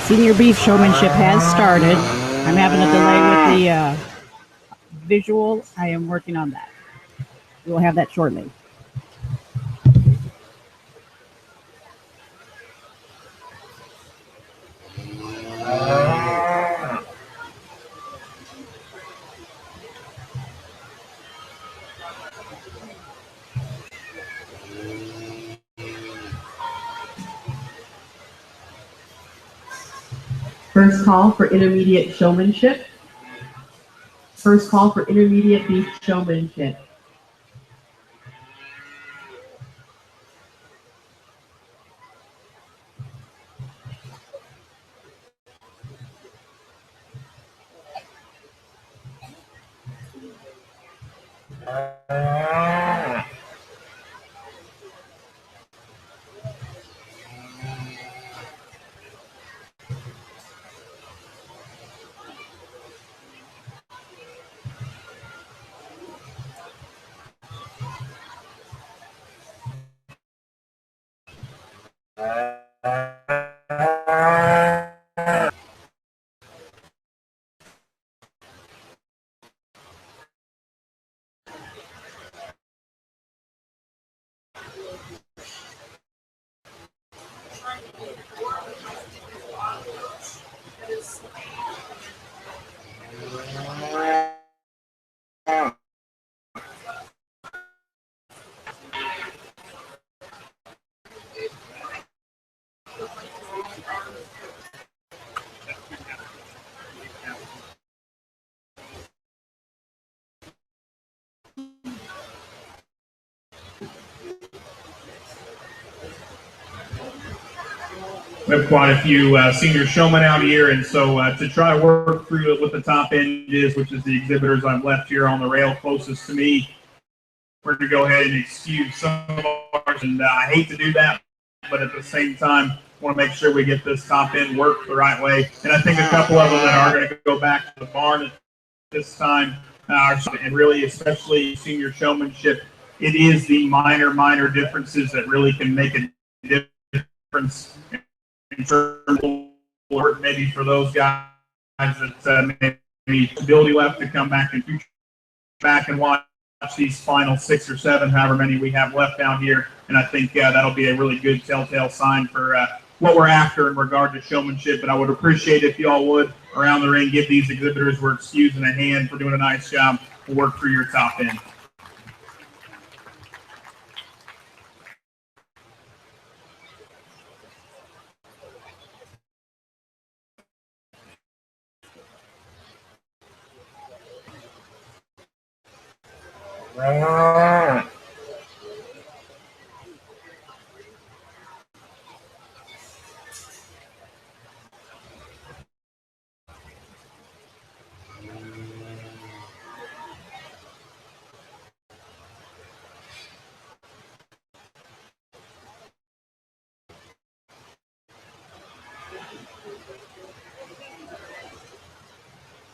Senior beef showmanship has started. I'm having a delay with the visual. I am working on that. We'll have that shortly. First call for intermediate showmanship. First call for intermediate beef showmanship. We have quite a few senior showmen out here, and so to try to work through what the top end is, which is the exhibitors I've left here on the rail closest to me, we're going to go ahead and excuse some of ours, and I hate to do that, but at the same time, I want to make sure we get this top end worked the right way. And I think a couple of them that are going to go back to the barn at this time, and really, especially senior showmanship, it is the minor differences that really can make a difference in terms of maybe for those guys that maybe ability left to come back and watch these final 6 or 7, however many we have left down here. And I think that'll be a really good telltale sign for what we're after in regard to showmanship. But I would appreciate if you all would, around the ring, give these exhibitors we're excusing a hand for doing a nice job. We'll work through your top end.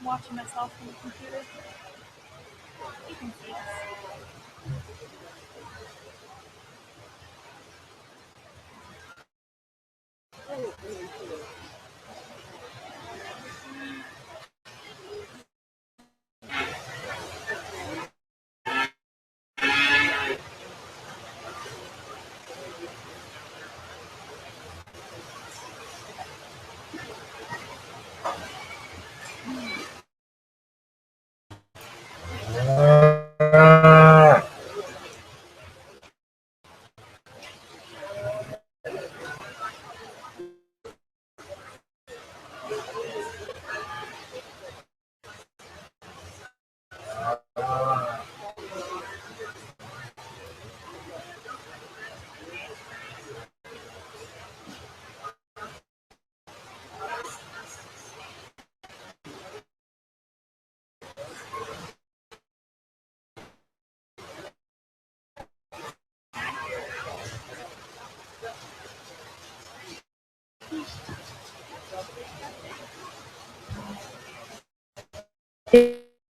Watching myself on the computer.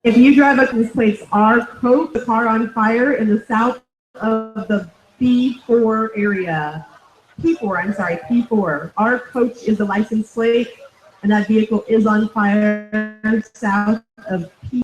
If you drive up to this place, our coach, the car on fire in the south of the P4 area. P4, I'm sorry, P4. Our coach is the license plate, and that vehicle is on fire south of P4.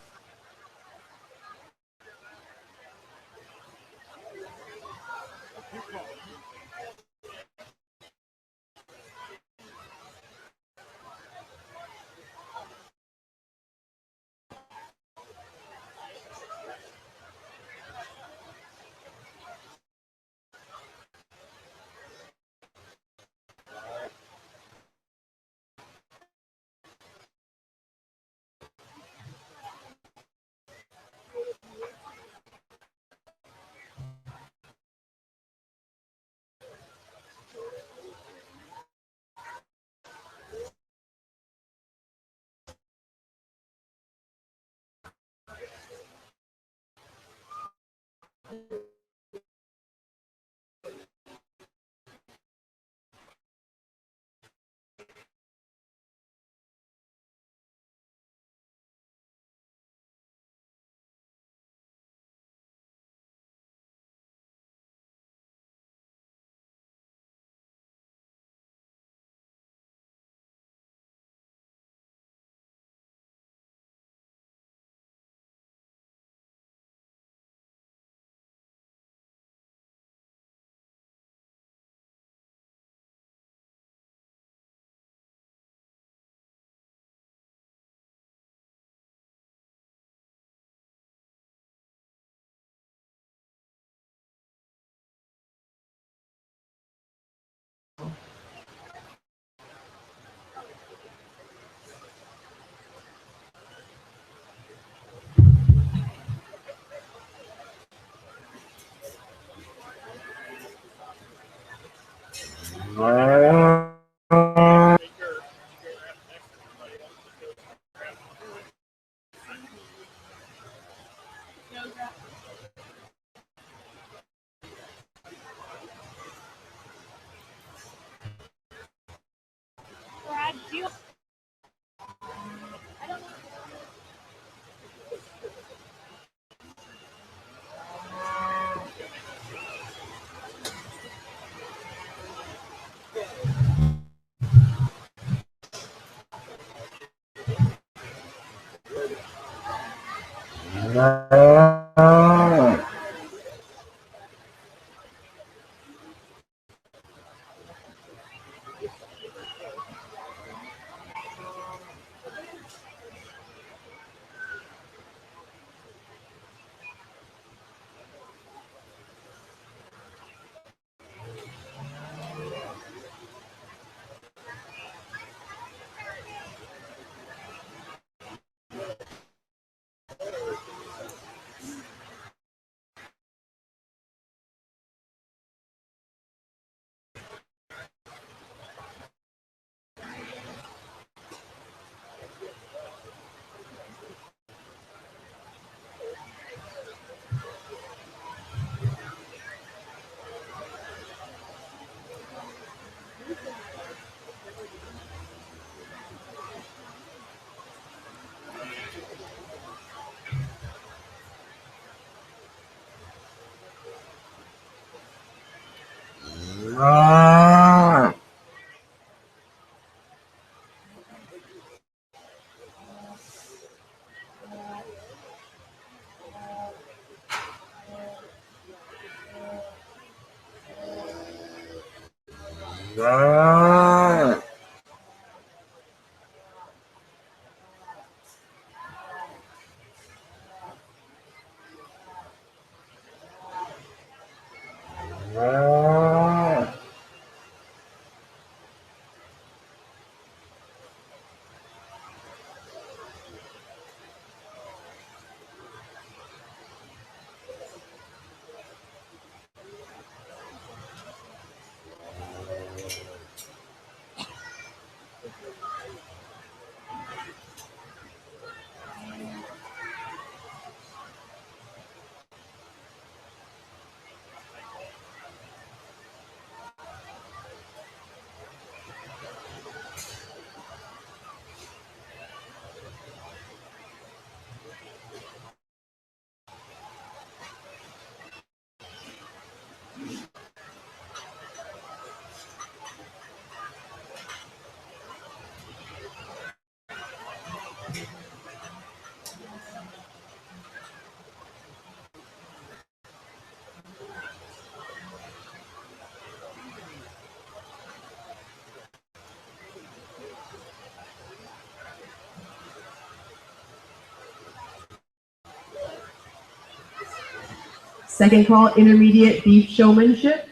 Second call, intermediate beef showmanship.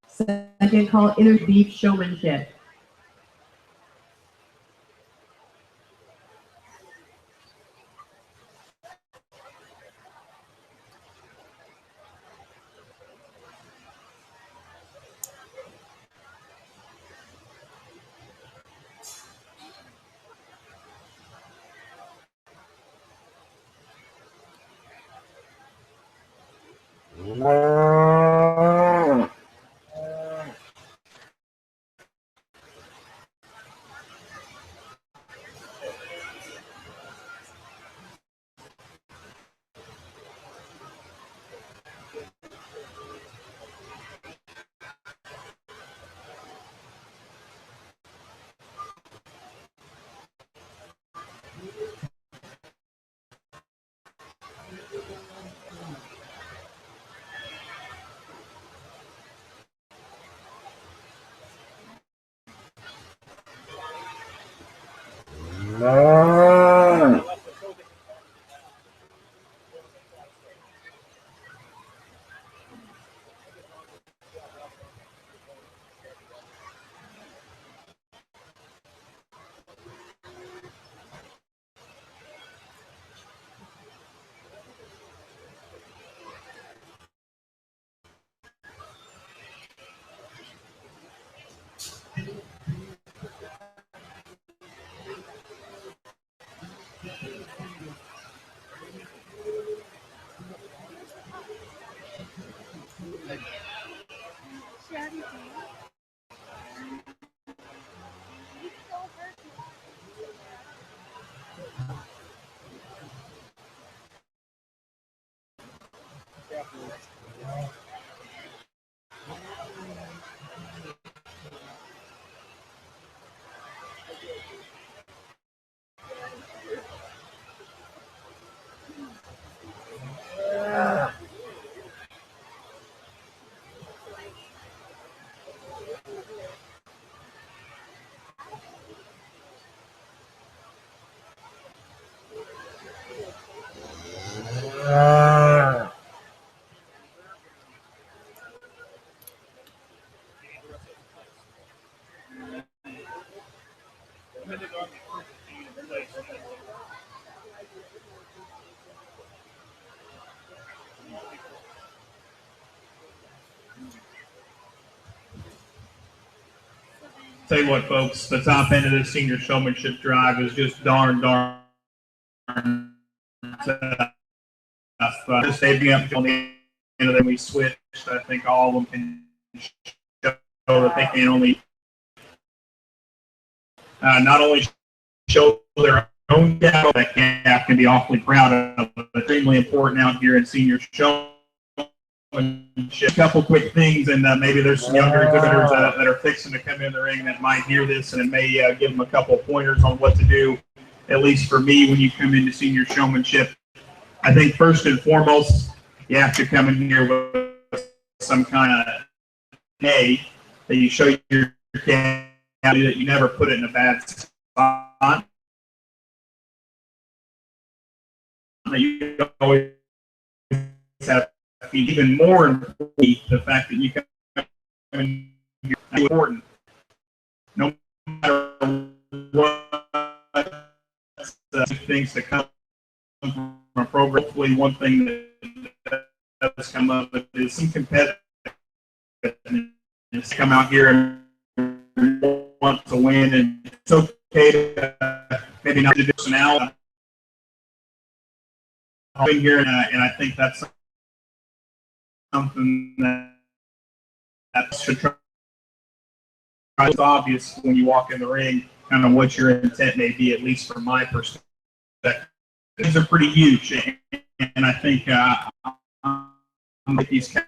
Second call, beef showmanship. Tell you what, folks, the top end of this senior showmanship drive is just darn tough. Just saving up until the end of them, we switched. I think all of them can show that they can only not only show their own calf, that calf can be awfully proud of. Extremely important out here in senior showmanship. A couple quick things, and maybe there's some younger exhibitors that are fixing to come in the ring that might hear this, and it may give them a couple pointers on what to do, at least for me, when you come into senior showmanship. I think first and foremost, you have to come in here with some kind of that you show your caddy that you never put it in a bad spot. That you always have, even more importantly, the fact that you come in here is important. No matter what things that come from a program, hopefully one thing that does come up is some competitiveness. Come out here and want to win, and it's okay to maybe not do this now. I've been here, and I think that's something that should try. It's obvious when you walk in the ring, kind of what your intent may be, at least from my perspective. These are pretty huge, and I think with these cats,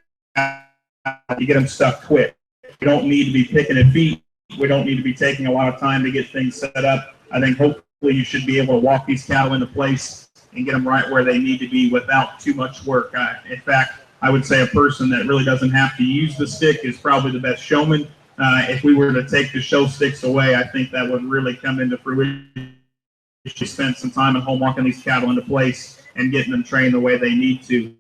you get them stuck quick. We don't need to be picking at feet. We don't need to be taking a lot of time to get things set up. I think hopefully you should be able to walk these cattle into place and get them right where they need to be without too much work. In fact, I would say a person that really doesn't have to use the stick is probably the best showman. If we were to take the show sticks away, I think that would really come into fruition. You spend some time at home walking these cattle into place and getting them trained the way they need to.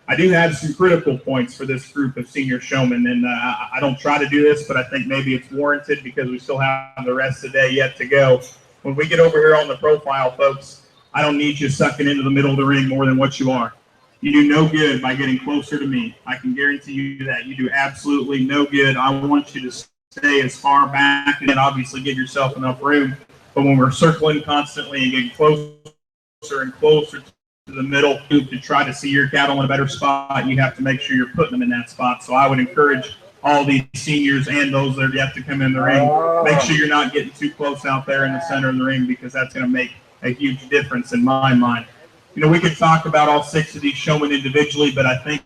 I do have some critical points for this group of senior showmen, and I don't try to do this, but I think maybe it's warranted because we still have the rest of the day yet to go. When we get over here on the profile, folks, I don't need you sucking into the middle of the ring more than what you are. You do no good by getting closer to me. I can guarantee you that. You do absolutely no good. I want you to stay as far back and obviously give yourself enough room. But when we're circling constantly and getting closer and closer to the middle to try to see your cattle in a better spot, you have to make sure you're putting them in that spot. So I would encourage all these seniors and those that are yet to come in the ring, make sure you're not getting too close out there in the center of the ring, because that's going to make a huge difference in my mind. You know, we could talk about all 6 of these showmen individually, but I think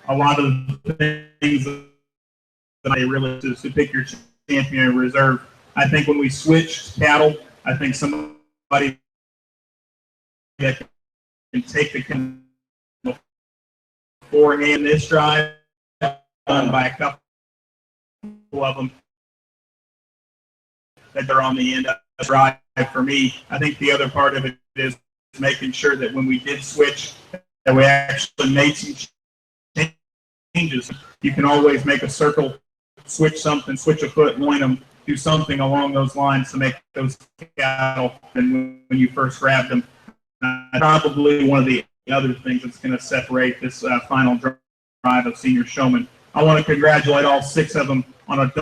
a lot of the things that I really to pick your champion in reserve. I think when we switched cattle, I think somebody that can take the forehand this drive done by a couple of them that they're on the end of the drive. For me, I think the other part of it is making sure that when we did switch, that we actually made some changes. You can always make a circle, switch something, switch a foot, loin them, do something along those lines to make those cattle. And when you first grabbed them, probably one of the other things that's going to separate this final drive of senior showmen. I want to congratulate all 6 of them on a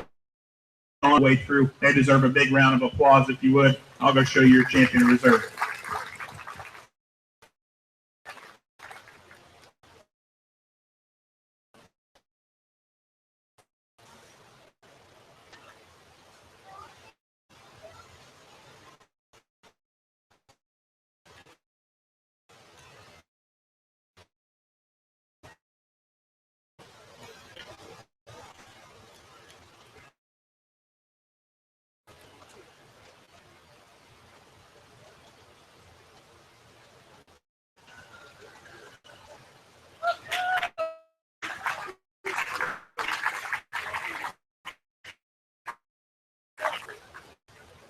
all the way through. They deserve a big round of applause, if you would. I'll go show you your champion in reserve.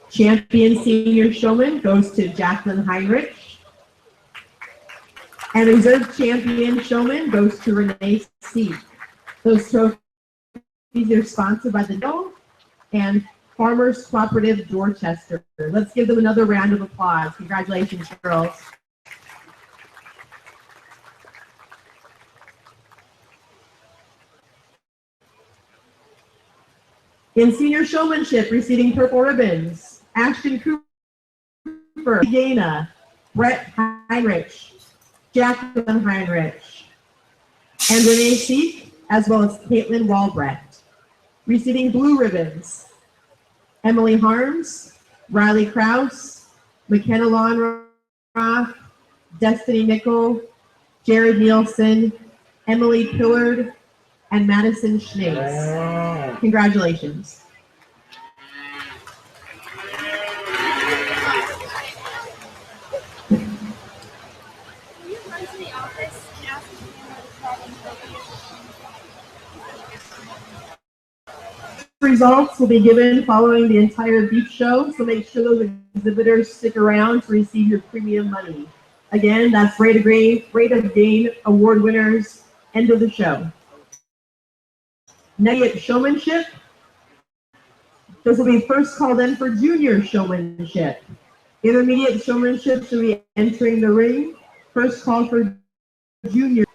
Champion senior showman goes to Jacqueline Heinrich. And reserve champion showman goes to Renee C. Those trophies are sponsored by the Dole and Farmers Cooperative Dorchester. Let's give them another round of applause. Congratulations, girls. In senior showmanship, receiving purple ribbons, Ashton Cooper, Dana, Brett Heinrich, Jacqueline Heinrich, and Renee Seek, as well as Caitlin Walbrecht. Receiving blue ribbons, Emily Harms, Riley Krause, McKenna Lonroth, Destiny Nickel, Jared Nielsen, Emily Pillard, and Madison Schnace. Congratulations. Results will be given following the entire beef show, so make sure those exhibitors stick around to receive your premium money. Again, that's rate of gain award winners, end of the show. Next, showmanship. This will be first called in for junior showmanship. Intermediate showmanship should be entering the ring. First call for junior.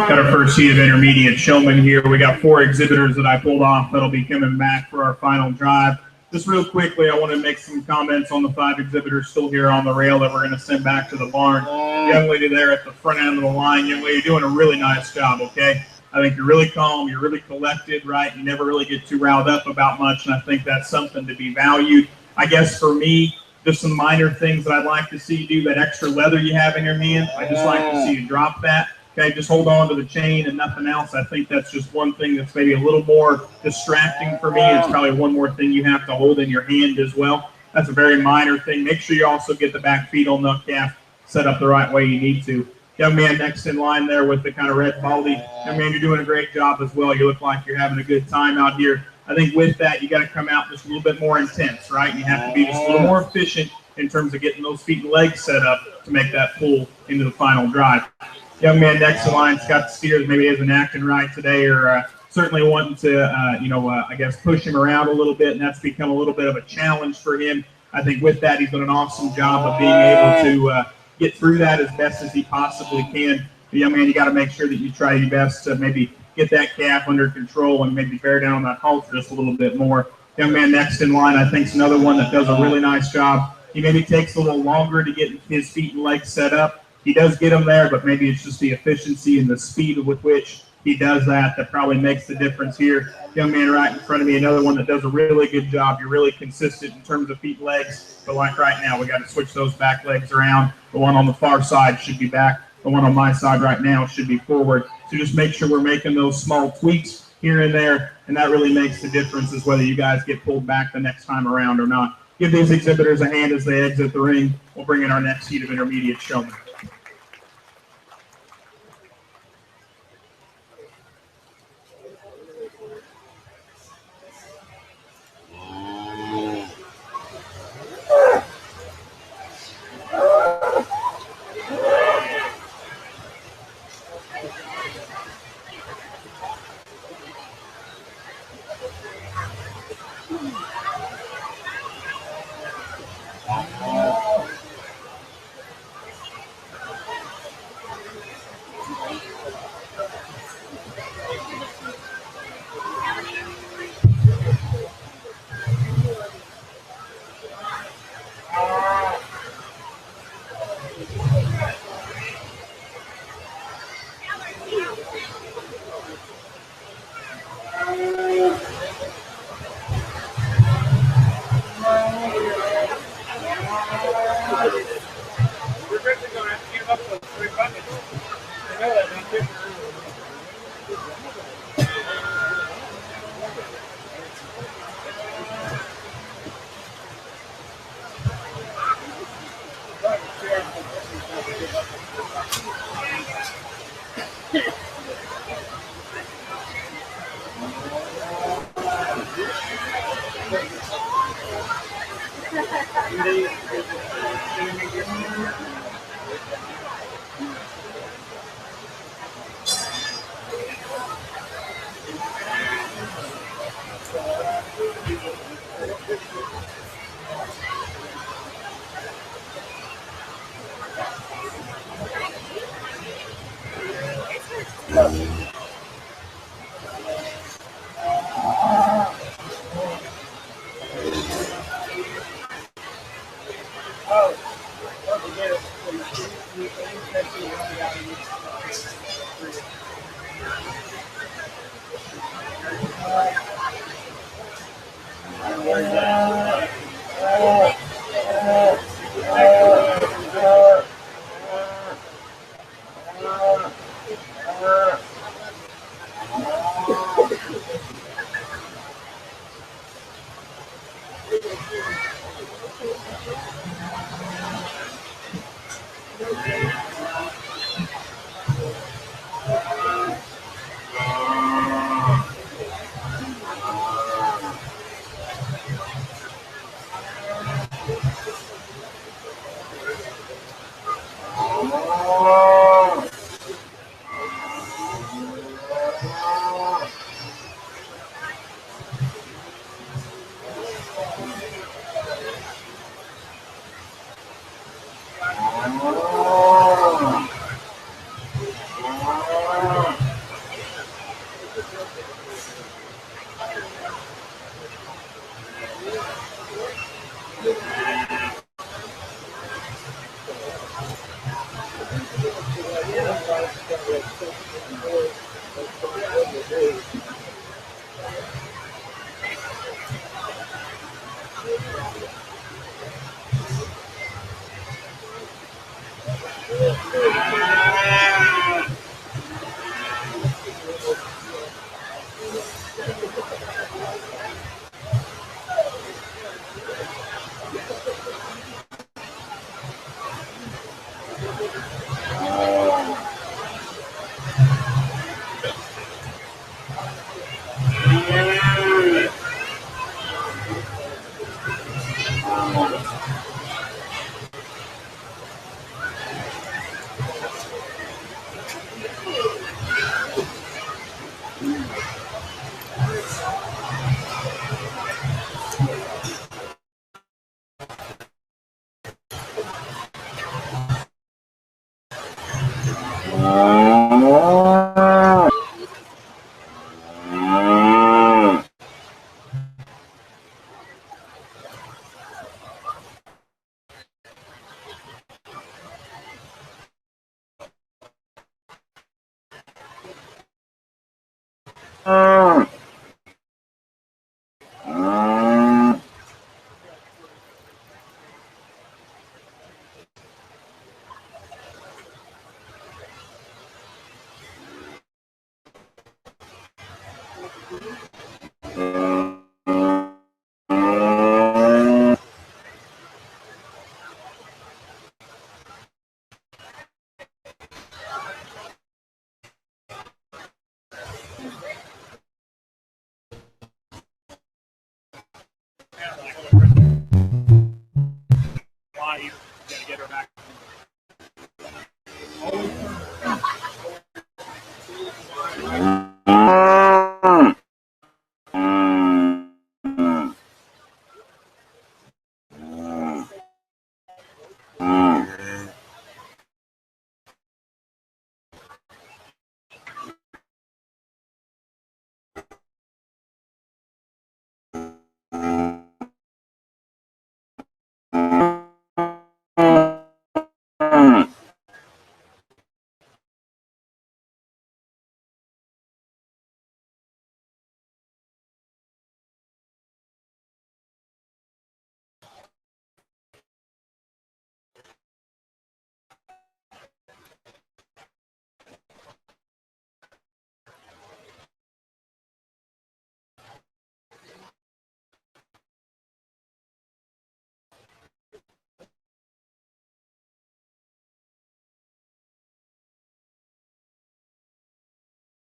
Got our first heat of intermediate showmen here. We got 4 exhibitors that I pulled off that'll be coming back for our final drive. Just real quickly, I want to make some comments on the 5 exhibitors still here on the rail that we're going to send back to the barn. Young lady there at the front end of the line, young lady, you're doing a really nice job, okay? I think you're really calm, you're really collected, right? You never really get too riled up about much, and I think that's something to be valued. I guess for me, just some minor things that I'd like to see you do, that extra leather you have in your hand, I just like to see you drop that. Okay, just hold on to the chain and nothing else. I think that's just one thing that's maybe a little more distracting for me. It's probably one more thing you have to hold in your hand as well. That's a very minor thing. Make sure you also get the back feet on the calf set up the right way you need to. Young man next in line there with the kind of red baldy. Young man, you're doing a great job as well. You look like you're having a good time out here. I think with that, you got to come out just a little bit more intense, right? You have to be just a little more efficient in terms of getting those feet and legs set up to make that pull into the final drive. Young man next in line, Scott Steers, maybe isn't acting right today, or certainly wanting to, I guess push him around a little bit, and that's become a little bit of a challenge for him. I think with that, he's done an awesome job of being able to get through that as best as he possibly can. But young man, you got to make sure that you try your best to maybe get that calf under control and maybe bear down on that halter just a little bit more. Young man next in line, I think, is another one that does a really nice job. He maybe takes a little longer to get his feet and legs set up. He does get them there, but maybe it's just the efficiency and the speed with which he does that probably makes the difference here. Young man right in front of me, another one that does a really good job. You're really consistent in terms of feet and legs, but like right now, we got to switch those back legs around. The one on the far side should be back. The one on my side right now should be forward. So just make sure we're making those small tweaks here and there, and that really makes the difference as whether you guys get pulled back the next time around or not. Give these exhibitors a hand as they exit the ring. We'll bring in our next heat of intermediate showmen.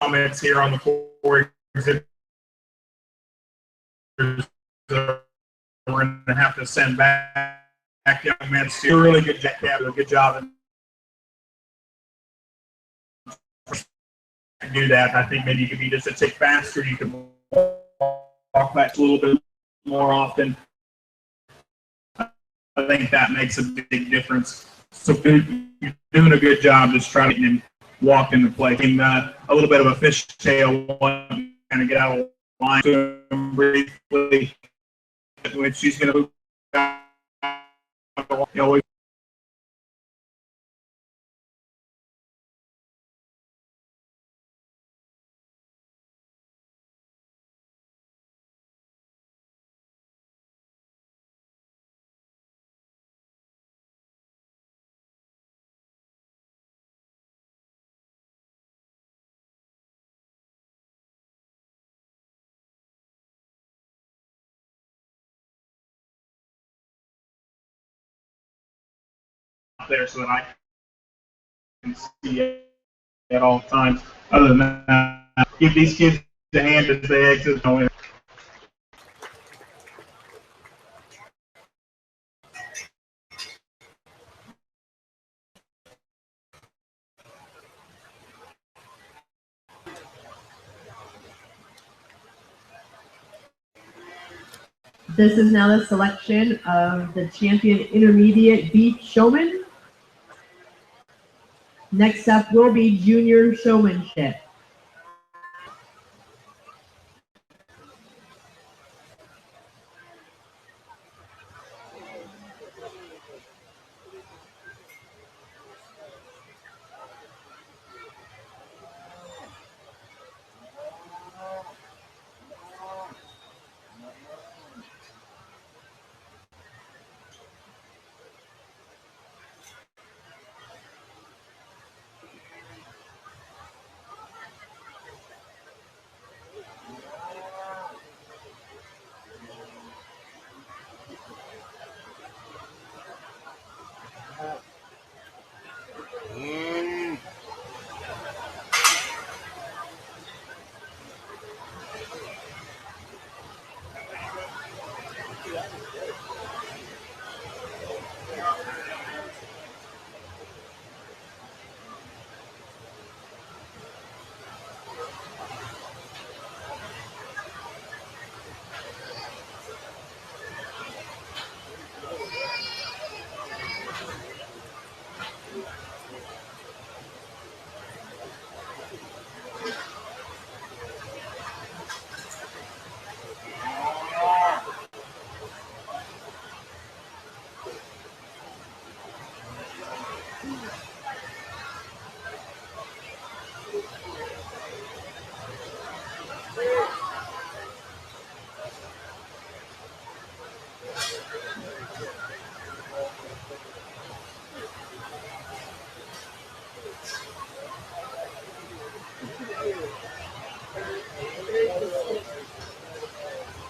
Comments here on the four exhibitors that we're going to have to send back young men do a really good job and do that. I think maybe you could be just a tick faster. You can walk back a little bit more often. I think that makes a big difference. So you're doing a good job just trying to get him walk into play. And, a little bit of a fishtail one, kind of get out of line to him briefly. When she's going to, there so that I can see it at all times. Other than that, give these kids a hand as they exit. This is now the selection of the champion intermediate beef showman. Next up will be junior showmanship.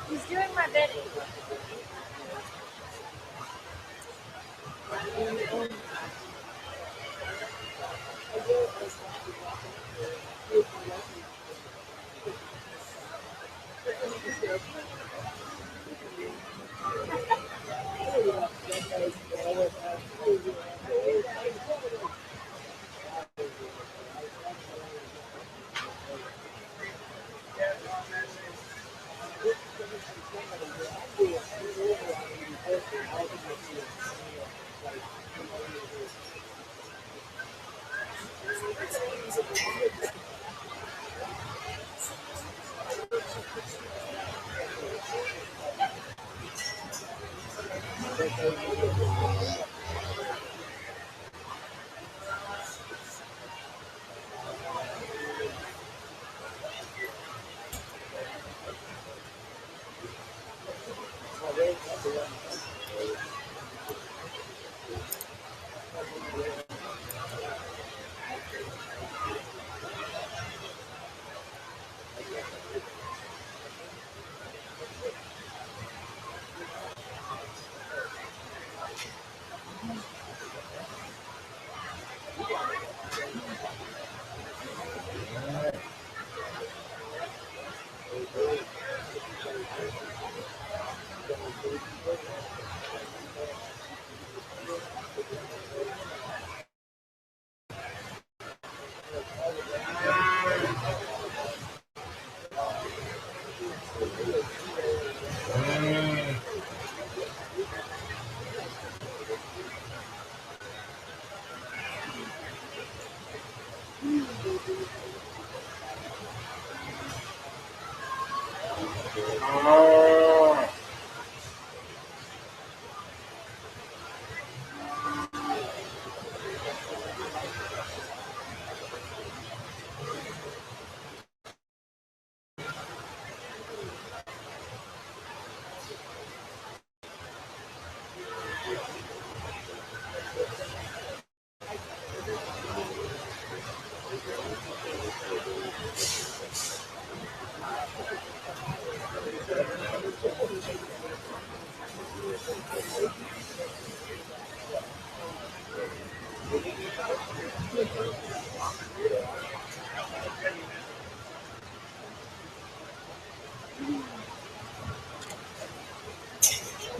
He's doing my bidding.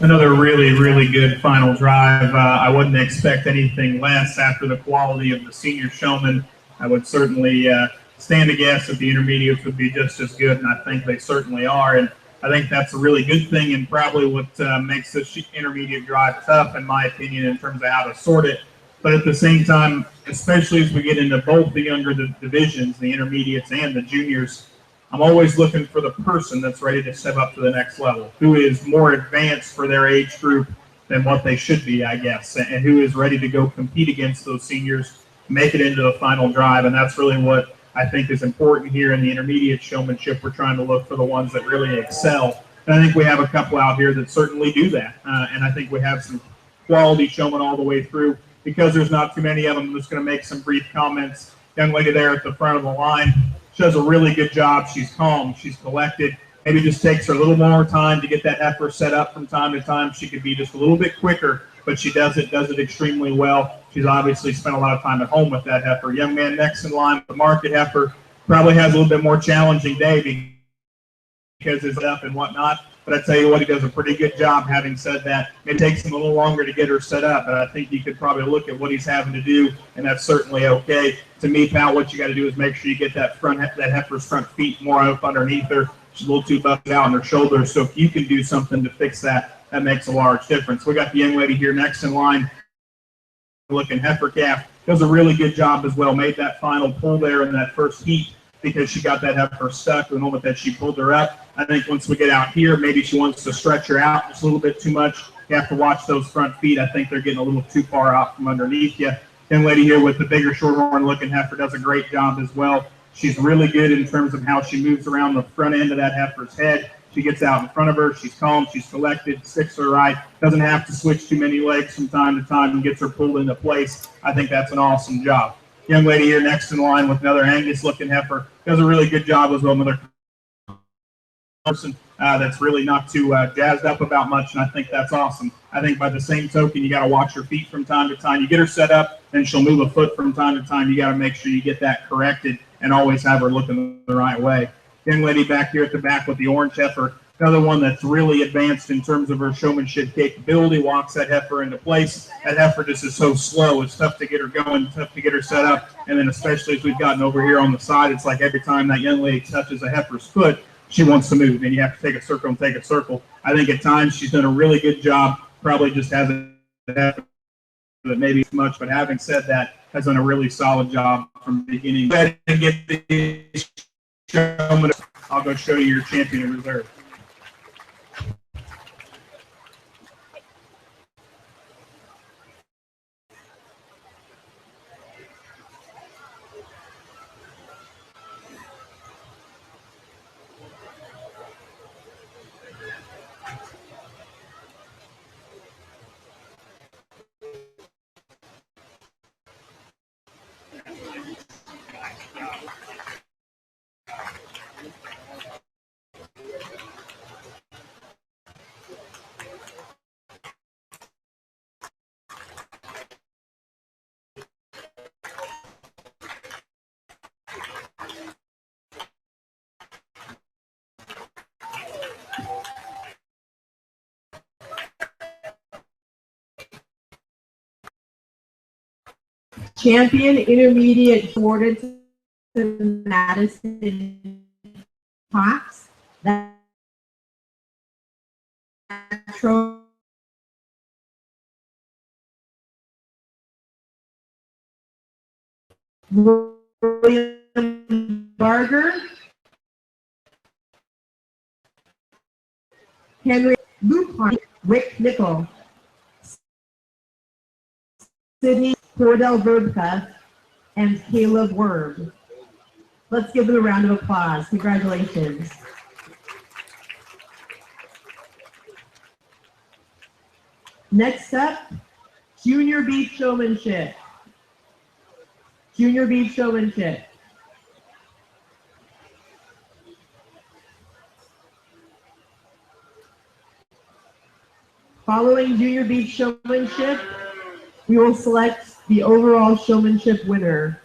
Another really, really good final drive. I wouldn't expect anything less after the quality of the senior showman. I would certainly stand to guess that the intermediates would be just as good, and I think they certainly are. And I think that's a really good thing, and probably what makes this intermediate drive tough, in my opinion, in terms of how to sort it. But at the same time, especially as we get into both the younger divisions, the intermediates and the juniors, I'm always looking for the person that's ready to step up to the next level, who is more advanced for their age group than what they should be, I guess, and who is ready to go compete against those seniors, make it into the final drive. And that's really what I think is important here in the intermediate showmanship. We're trying to look for the ones that really excel. And I think we have a couple out here that certainly do that. And I think we have some quality showmen all the way through. Because there's not too many of them, I'm just going to make some brief comments. Young lady there at the front of the line, she does a really good job. She's calm, she's collected. Maybe just takes her a little more time to get that heifer set up from time to time. She could be just a little bit quicker, but she does it extremely well. She's obviously spent a lot of time at home with that heifer. Young man next in line with the market heifer probably has a little bit more challenging day because it's up and whatnot. But I tell you what, he does a pretty good job. Having said that, it takes him a little longer to get her set up, but I think you could probably look at what he's having to do, and that's certainly okay. To me, pal, what you got to do is make sure you get that heifer's front feet more up underneath her. She's a little too busted out on her shoulders, so if you can do something to fix that, that makes a large difference. We got the young lady here next in line, looking heifer calf. Does a really good job as well. Made that final pull there in that first heat because she got that heifer stuck the moment that she pulled her up. I think once we get out here, maybe she wants to stretch her out just a little bit too much. You have to watch those front feet. I think they're getting a little too far out from underneath you. Young lady here with the bigger shorthorn looking heifer does a great job as well. She's really good in terms of how she moves around the front end of that heifer's head. She gets out in front of her. She's calm. She's collected. Sticks her right. Doesn't have to switch too many legs from time to time and gets her pulled into place. I think that's an awesome job. Young lady here next in line with another Angus-looking heifer does a really good job as well. Another person that's really not too jazzed up about much, and I think that's awesome. I think by the same token, you got to watch her feet from time to time. You get her set up, and she'll move a foot from time to time. You got to make sure you get that corrected and always have her looking the right way. Young lady back here at the back with the orange heifer, another one that's really advanced in terms of her showmanship capability, walks that heifer into place. That heifer just is so slow. It's tough to get her going, tough to get her set up. And then especially as we've gotten over here on the side, it's like every time that young lady touches a heifer's foot, she wants to move, and you have to take a circle and take a circle. I think at times she's done a really good job, probably just hasn't that maybe as much, but having said that, has done a really solid job from the beginning. Go ahead and get the showman. I'll go show you your champion in reserve. Champion intermediate awarded to Madison Cox. That William Barger, Henry Lupon, Rick Nickel, Sydney Cordell Verbka, and Caleb Worm. Let's give them a round of applause. Congratulations. Next up, Junior Beach Showmanship. Junior Beach Showmanship. Following Junior Beach Showmanship, we will select the overall showmanship winner.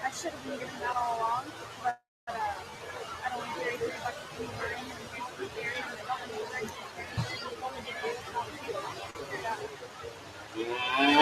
I should have been doing that all along, but I don't want to carry 3 buckets of water in and basically carry them. I don't want to drink it. Only did it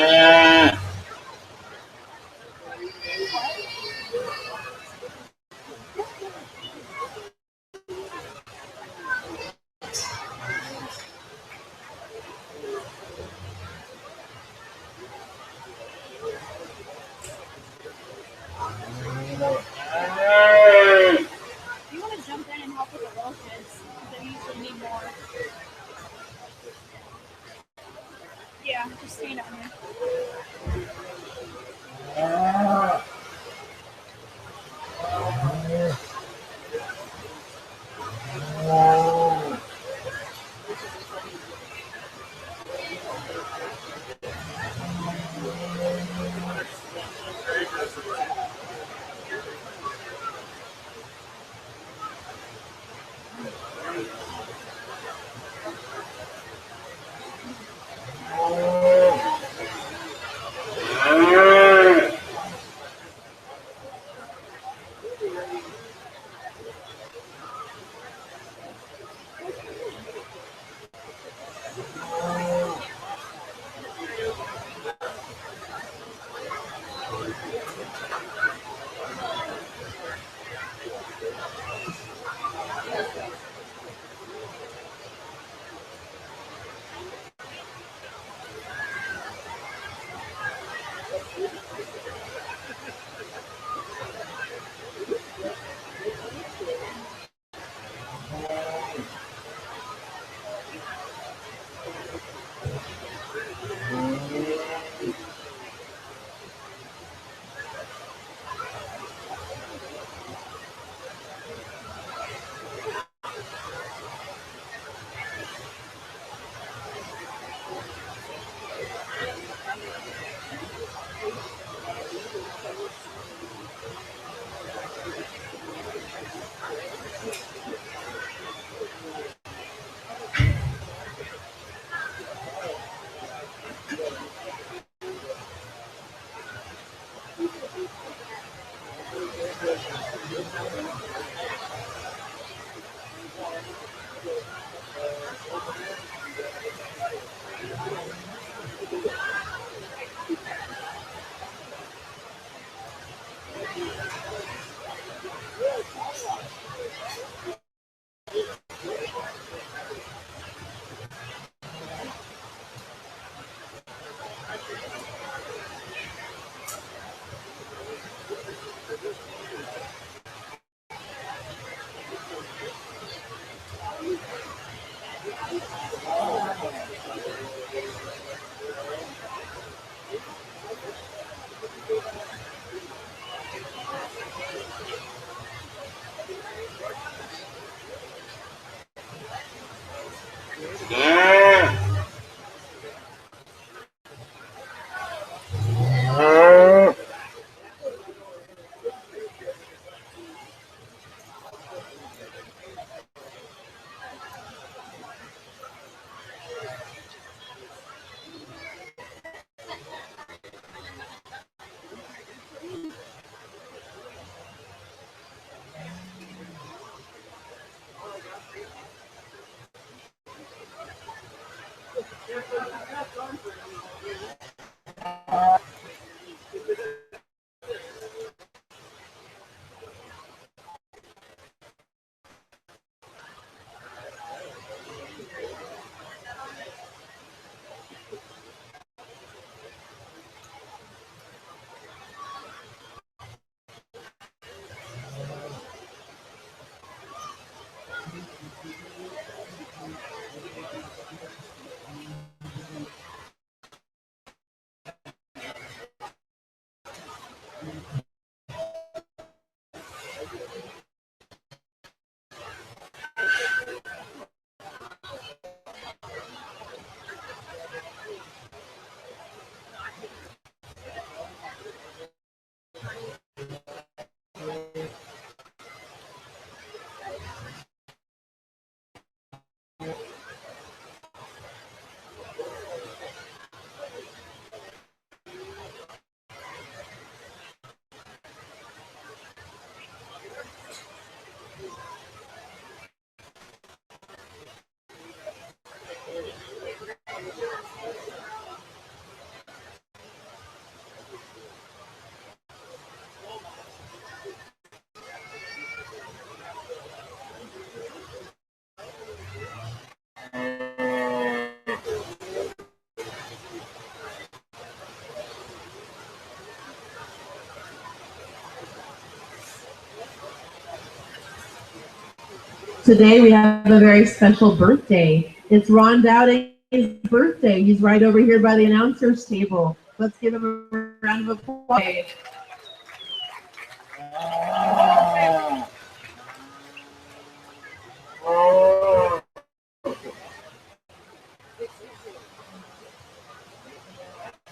Today we have a very special birthday. It's Ron Dowding's birthday. He's right over here by the announcer's table. Let's give him a round of applause.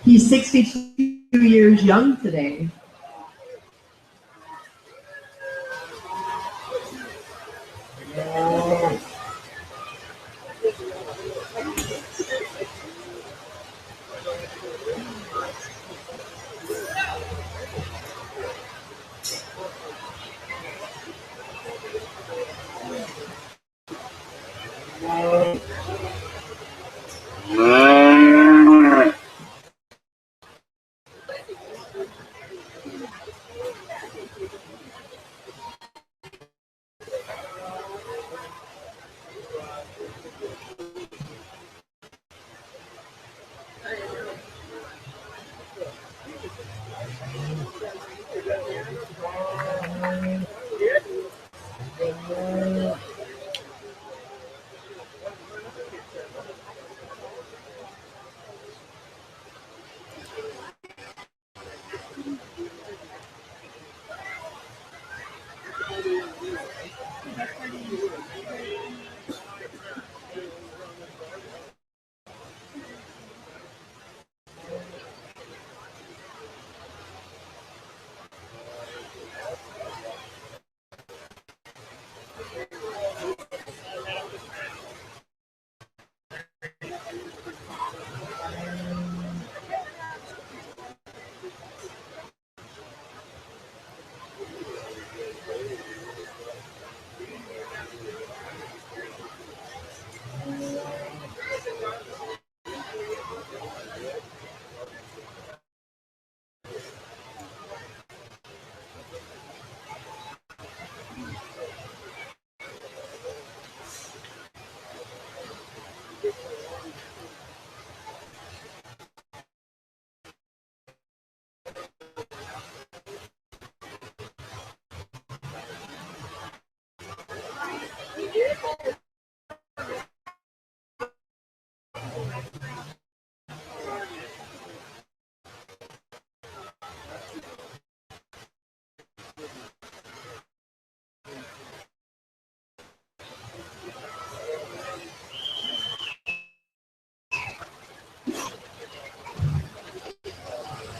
He's 62 years young today.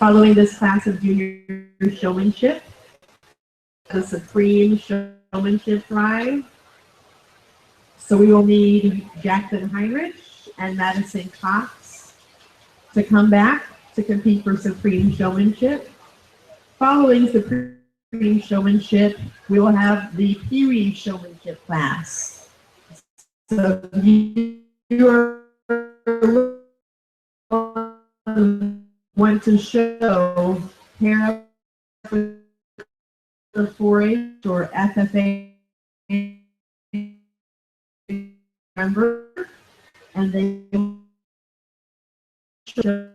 Following this class of junior showmanship, the Supreme Showmanship Drive. So we will need Jackson Heinrich and Madison Cox to come back to compete for Supreme Showmanship. Following Supreme Showmanship, we will have the Pee Wee Showmanship class. So you are want to show pair up with the 4-H or FFA member, and they show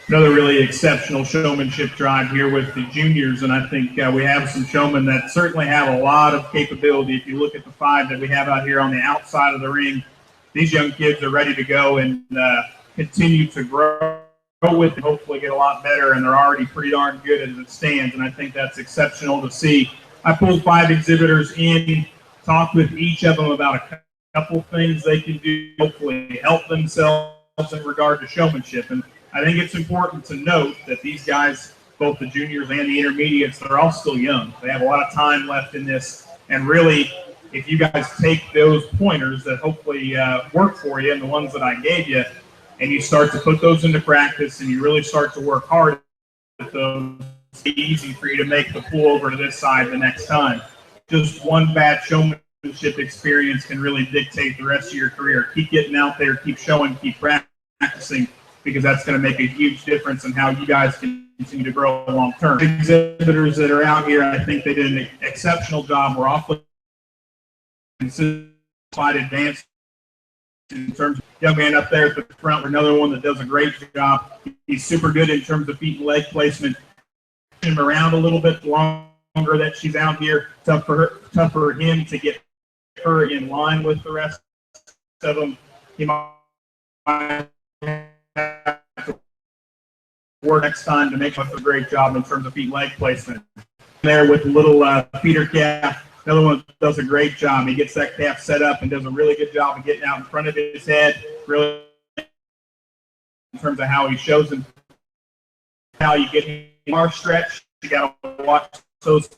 another really exceptional showmanship drive here with the juniors, and I think we have some showmen that certainly have a lot of capability. If you look at the 5 that we have out here on the outside of the ring, these young kids are ready to go and continue to grow with and hopefully get a lot better, and they're already pretty darn good as it stands, and I think that's exceptional to see. I pulled 5 exhibitors in, talked with each of them about a couple things they can do, hopefully help themselves in regard to showmanship. And I think it's important to note that these guys, both the juniors and the intermediates, they're all still young. They have a lot of time left in this. And really, if you guys take those pointers that hopefully work for you and the ones that I gave you, and you start to put those into practice and you really start to work hard at those, it's easy for you to make the pull over to this side the next time. Just one bad showmanship experience can really dictate the rest of your career. Keep getting out there, keep showing, keep practicing, because that's going to make a huge difference in how you guys can continue to grow long term. The exhibitors that are out here, I think they did an exceptional job. We're awfully advanced in terms of young man up there at the front. Another one that does a great job. He's super good in terms of feet and leg placement. Him around a little bit longer that she's out here. Tough for him to get her in line with the rest of them. He might have to work next time to make a great job in terms of feet and leg placement. There with the little feeder calf. Another one does a great job. He gets that calf set up and does a really good job of getting out in front of his head, really in terms of how he shows him how you get him more stretch. You got to watch those.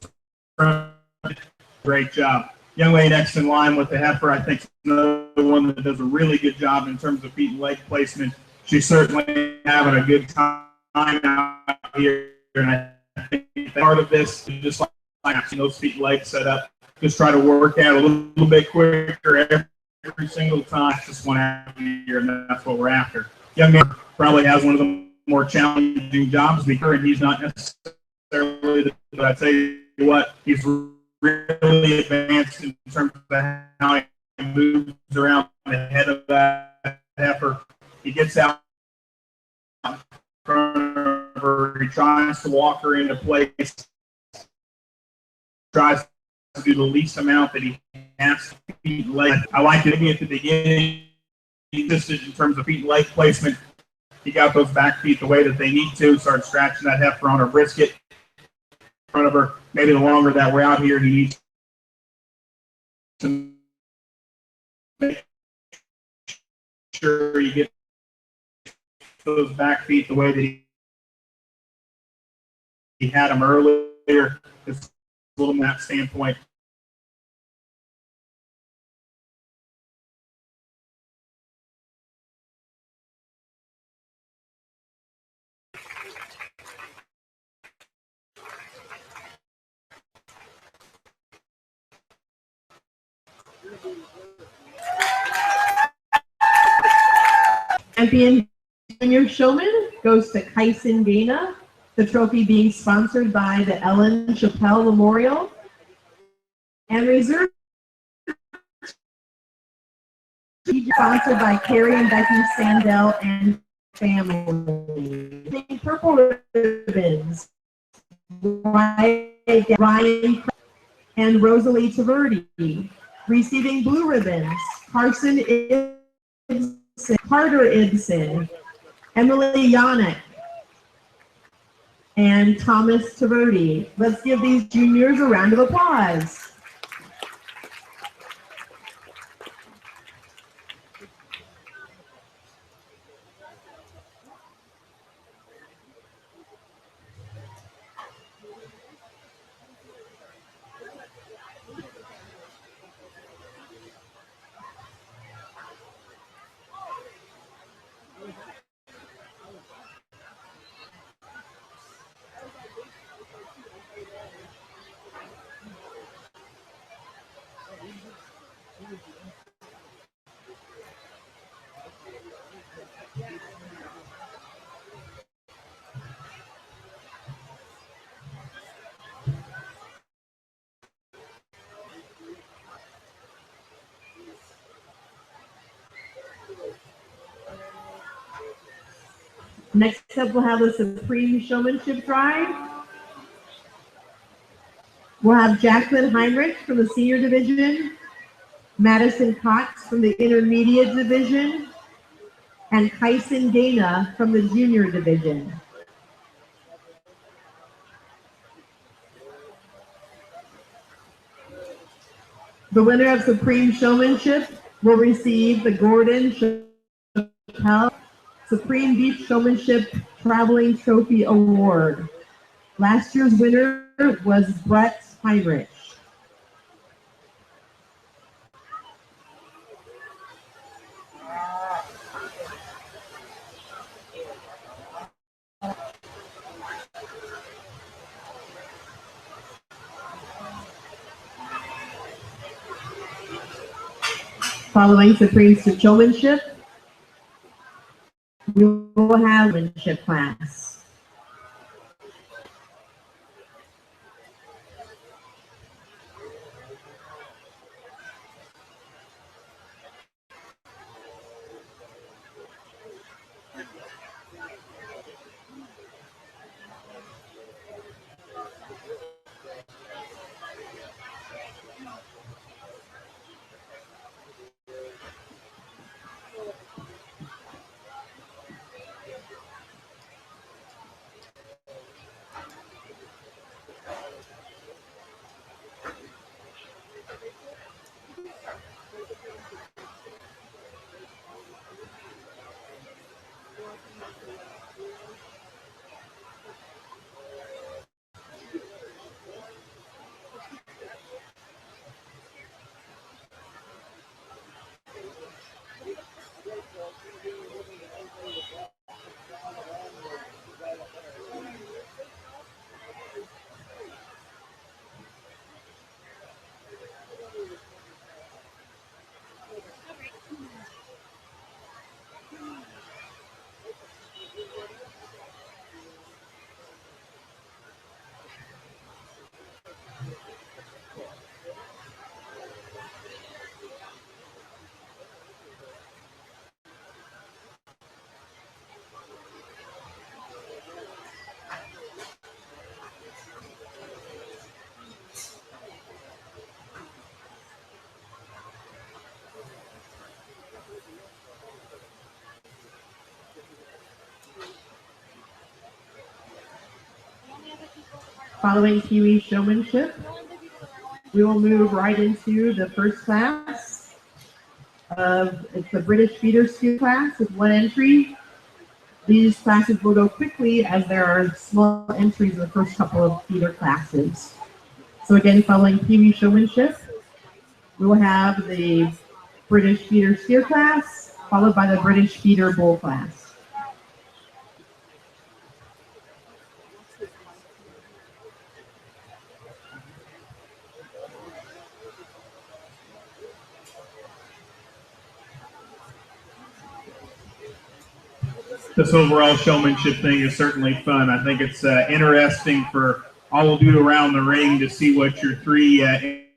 Great job. Young lady next in line with the heifer, I think, is another one that does a really good job in terms of feet and leg placement. she's certainly having a good time out here. And I think part of this is just like those feet and legs set up. Just try to work out a little bit quicker every single time. Just one out here, and that's what we're after. Young man probably has one of the more challenging jobs because he's not necessarily the, but I tell you what, he's really advanced in terms of how he moves around the head of that heifer. He gets out in front of her, he tries to walk her into place, tries to do the least amount that he has to feet and leg. I like it at the beginning, just in terms of feet and leg placement. He got those back feet the way that they need to, start scratching that heifer on her brisket in front of her. Maybe the longer that we're out here, he needs to make sure you get those back feet the way that he had them earlier. It's a little from that standpoint. Champion Junior Showman goes to Kyson Gaina, the trophy being sponsored by the Ellen Chappelle Memorial. And reserve sponsored by Carrie and Becky Sandell and family. Purple ribbons, Ryan and Rosalie Taverdi. Receiving blue ribbons, Carson Ibsen, Carter Ibsen, Emily Yannick, and Thomas Taverdi. Let's give these juniors a round of applause. Next up, we'll have the Supreme Showmanship Drive. We'll have Jacqueline Heinrich from the Senior Division, Madison Cox from the Intermediate Division, and Kyson Gaina from the Junior Division. The winner of Supreme Showmanship will receive the Gordon Chappelle Supreme Beach Showmanship Traveling Trophy Award. Last year's winner was Brett Heinrich. Following Supreme Showmanship, we will have Showmanship class. Following Kiwi Showmanship, we will move right into the first class. It's the British Feeder Steer class with 1 entry. These classes will go quickly as there are small entries in the first couple of feeder classes. So again, following Kiwi Showmanship, we will have the British Feeder Steer class, followed by the British Feeder Bull class. This overall showmanship thing is certainly fun. I think it's interesting for all of you around the ring to see what your 3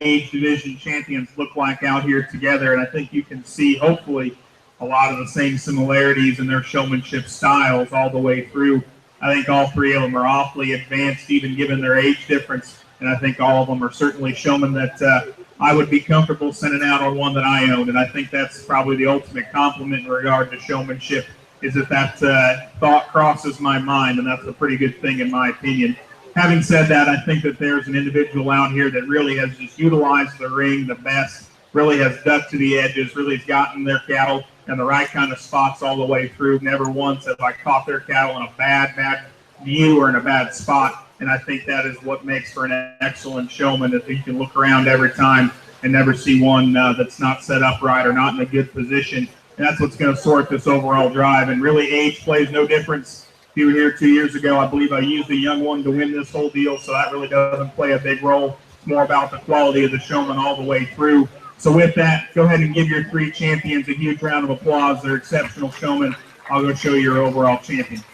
age division champions look like out here together. And I think you can see, hopefully, a lot of the same similarities in their showmanship styles all the way through. I think all 3 of them are awfully advanced, even given their age difference. And I think all of them are certainly showmen that I would be comfortable sending out on one that I own. And I think that's probably the ultimate compliment in regard to showmanship, is that thought crosses my mind, and that's a pretty good thing in my opinion. Having said that, I think that there's an individual out here that really has just utilized the ring the best, really has ducked to the edges, really has gotten their cattle in the right kind of spots all the way through. Never once have I caught their cattle in a bad view or in a bad spot, and I think that is what makes for an excellent showman, that you can look around every time and never see one that's not set up right or not in a good position. And that's what's going to sort this overall drive. And really, age plays no difference. If you were here 2 years ago, I believe I used a young one to win this whole deal, so that really doesn't play a big role. It's more about the quality of the showman all the way through. So with that, go ahead and give your 3 champions a huge round of applause. They're exceptional showmen. I'll go show you your overall champion.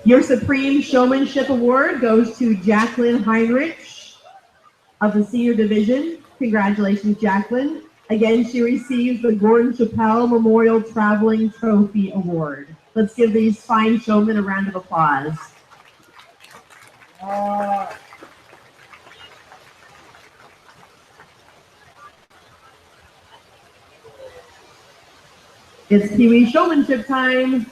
Your Supreme Showmanship Award goes to Jacqueline Heinrich of the Senior Division. Congratulations, Jacqueline. Again, she receives the Gordon Chappelle Memorial Traveling Trophy Award. Let's give these fine showmen a round of applause. It's Kiwi Showmanship time.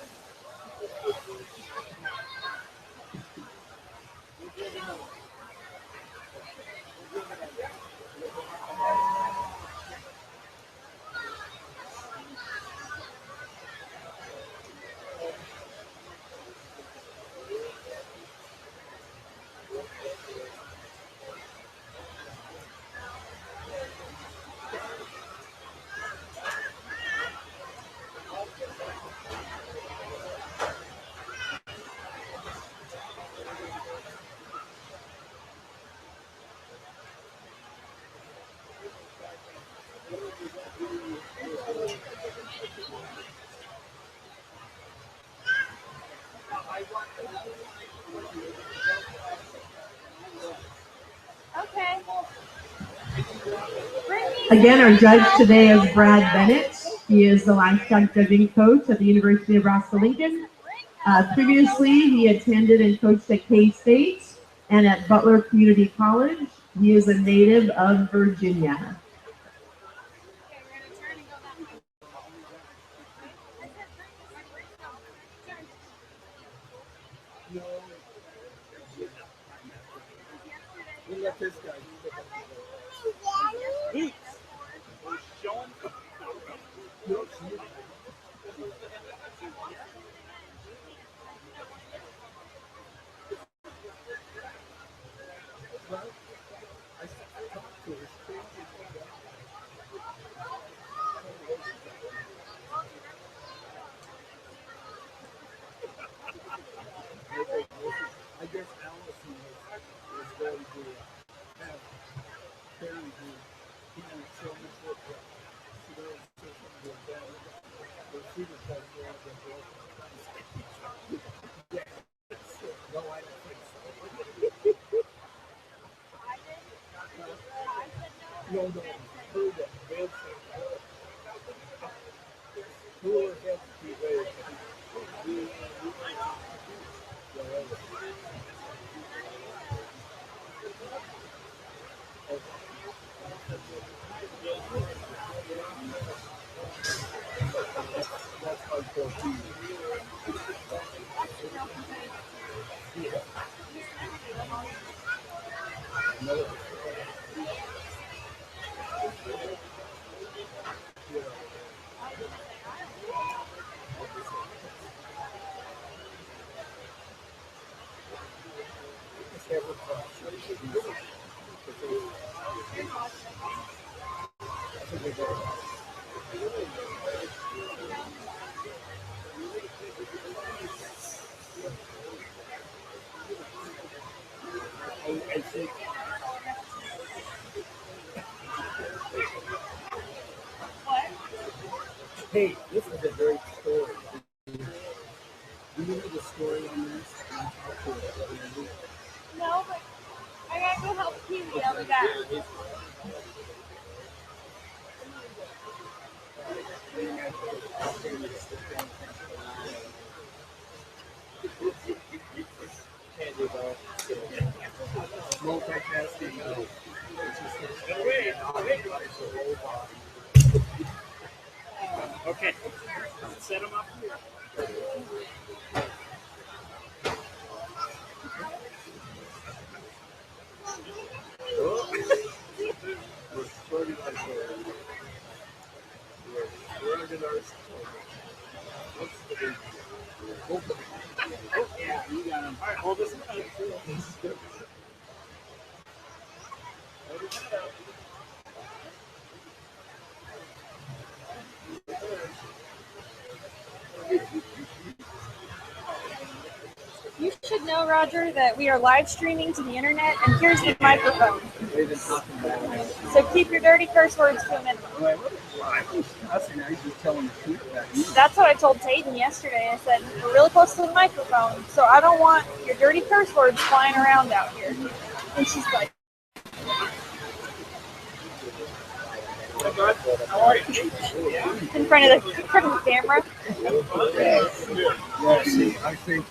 Okay. Again, our judge today is Brad Bennett. He is the livestock judging coach at the University of Nebraska Lincoln. Previously, he attended and coached at K-State and at Butler Community College. He is a native of Virginia. Hey, this is a great story. Do you need a story on this? No, but I gotta go help Kiwi. I'll be back. Can't do that. Multitasking. Okay, set them up here. Oh, yeah, you got them. All right, hold this up. You should know, Roger, that we are live streaming to the internet, and here's the microphone. They've been talking about it. So keep your dirty curse words to a minimum. I was cussing. I was just telling the truth about you. That's what I told Tayden yesterday. I said, we're really close to the microphone, so I don't want your dirty curse words flying around out here. And she's like, How are you? in front of the camera. Yeah, see, I think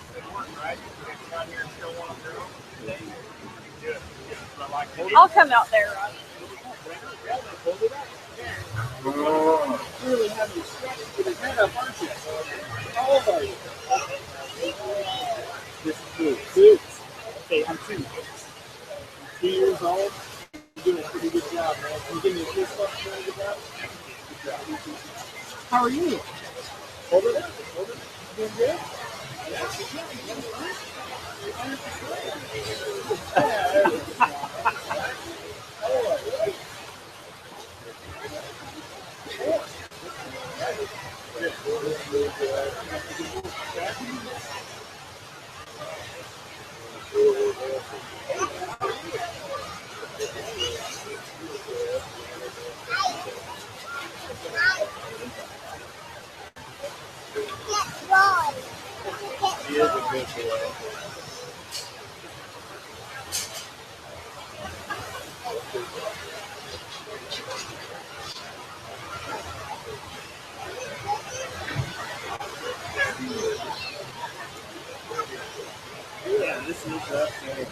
I'll come out there, Roger. Really having to stretch with his head up, aren't you? How old are you? This is 2. Okay, I'm 2. 2 years old. You're doing a pretty good job, man. Can you give me a fist bump for a good job? Good job. How are you? Hold it up. Hold it up. Doing good? Yeah, good job. He is a good boy. Yeah, this is up there.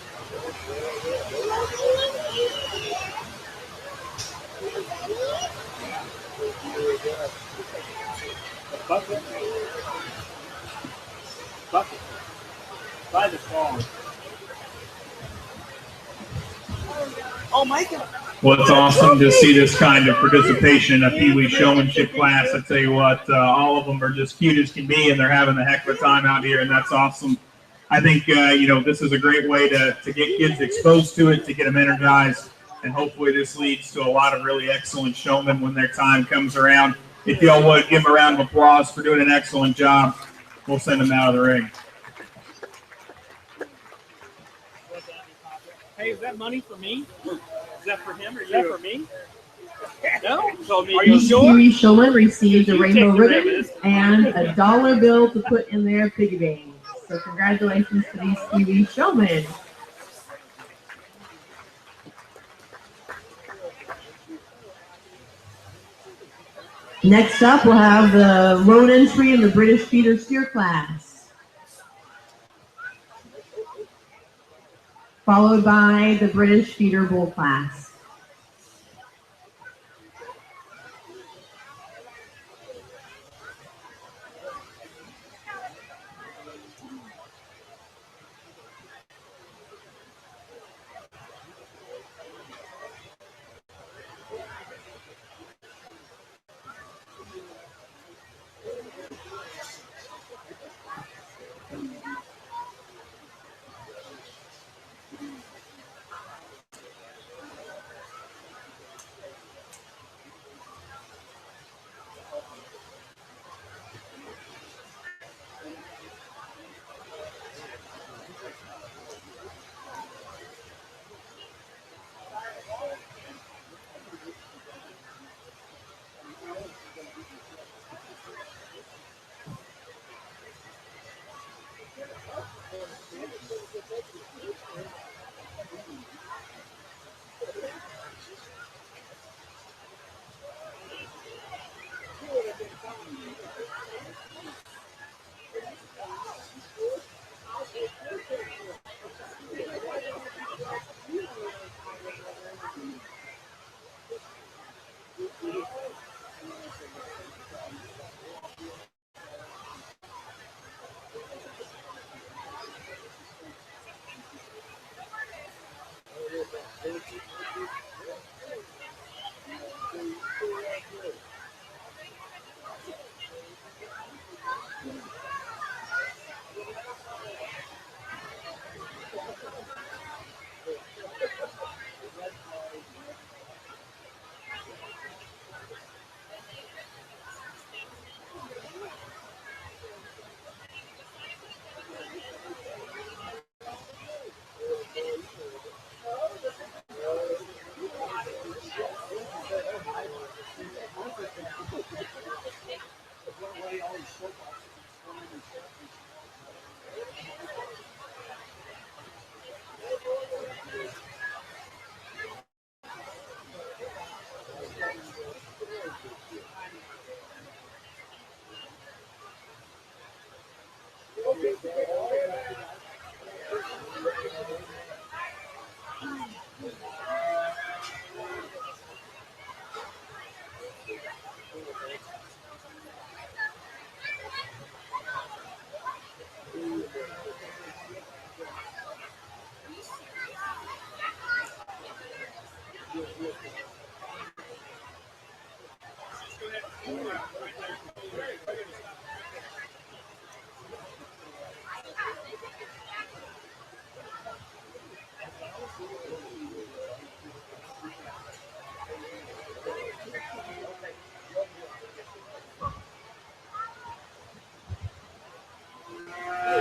A bucket. Bucket. By the fall. Oh my God. Well, it's awesome to see this kind of participation in a Pee Wee Showmanship class. I tell you what, all of them are just cute as can be, and they're having a heck of a time out here, and that's awesome. I think, this is a great way to get kids exposed to it, to get them energized, and hopefully this leads to a lot of really excellent showmen when their time comes around. If y'all would, give them a round of applause for doing an excellent job. We'll send them out of the ring. Hey, is that money for me? Is that for him or is that for me? No? Told me. Are you sure? Pee Wee Showman received a You rainbow take the ribbon ribbons. and a dollar bill to put in their piggy bank. So congratulations to these Pee Wee Showmen. Next up, we'll have the lone entry in the British feeder steer class, followed by the British feeder bull class.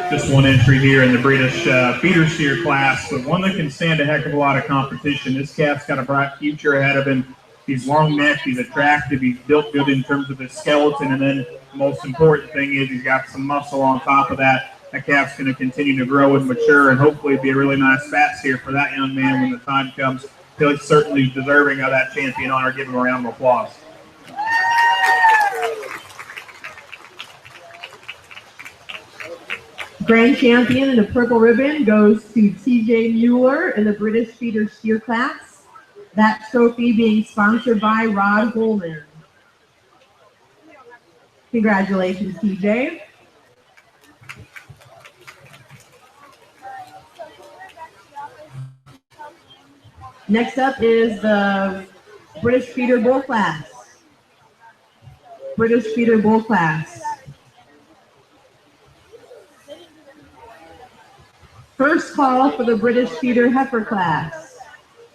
Just one entry here in the British feeder steer class, but one that can stand a heck of a lot of competition. This calf's got a bright future ahead of him. He's long-necked, he's attractive, he's built good in terms of his skeleton, and then the most important thing is he's got some muscle on top of that. That calf's going to continue to grow and mature and hopefully be a really nice fat steer for that young man when the time comes. He's certainly deserving of that champion honor. Give him a round of applause. Grand champion in the purple ribbon goes to TJ Mueller in the British feeder steer class. That trophy being sponsored by Rod Holman. Congratulations, TJ. Next up is the British feeder bull class. British feeder bull class. First call for the British feeder heifer class.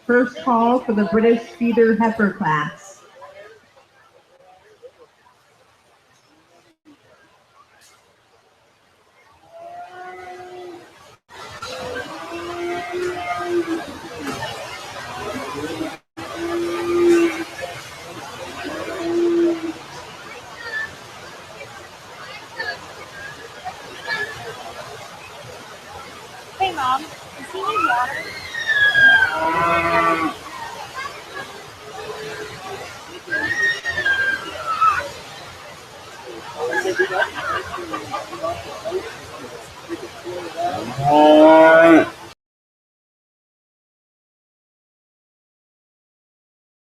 First call for the British feeder heifer class. Hey, Mom, does he need water? do that.